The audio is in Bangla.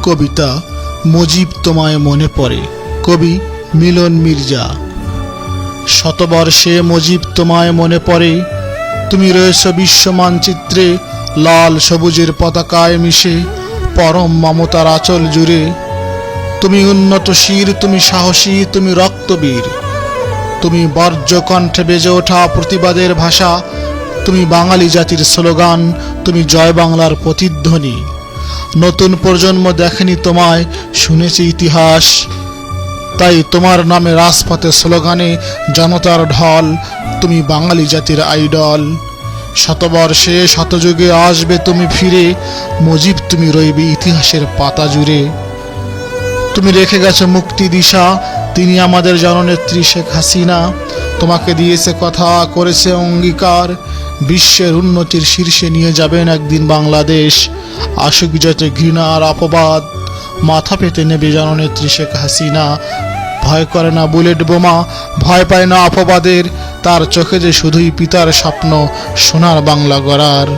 কবিতা মুজিব তোমায় মনে পড়ে, কবি মিলন মির্জা। শতবর্ষে মুজিব তোমায় মনে পড়ে, তুমি রয়েছ বিশ্ব মানচিত্রে লাল সবুজের পতাকায় মিশে, পরম মমতার আঁচল জুড়ে। তুমি উন্নত শির, তুমি সাহসী, তুমি রক্তবীর, তুমি বর্জ্য কণ্ঠে বেজে ওঠা প্রতিবাদের ভাষা, তুমি বাঙালি জাতির স্লোগান, তুমি জয় বাংলার প্রতিধ্বনি। নতুন প্রজন্ম দেখেনি তোমায়, শুনেছে ইতিহাস, তাই তোমার নামে রাজপথে স্লোগানে জনতার ঢল, তুমি বাঙালি জাতির আইডল। শতবর্ষে শতযুগে আসবে তুমি ফিরে, মুজিব তুমি রইবে ইতিহাসের পাতা জুড়ে। তুমি রেখে গেছো মুক্তি দিশা, তিনি আমাদের জননেত্রী শেখ হাসিনা। তোমাকে দিয়েছে কথা, করেছে অঙ্গীকার, বিশ্বের উন্নতির শীর্ষে নিয়ে যাবেন একদিন বাংলাদেশ। আসুক যত ঘৃণা আর অপবাদ, মাথা পেতে নেবে জননেত্রী শেখ হাসিনা। ভয় করে না বুলেট বোমা, ভয় পায় না অপবাদের, তার চোখে যে শুধুই পিতার স্বপ্ন সোনার বাংলা গড়ার।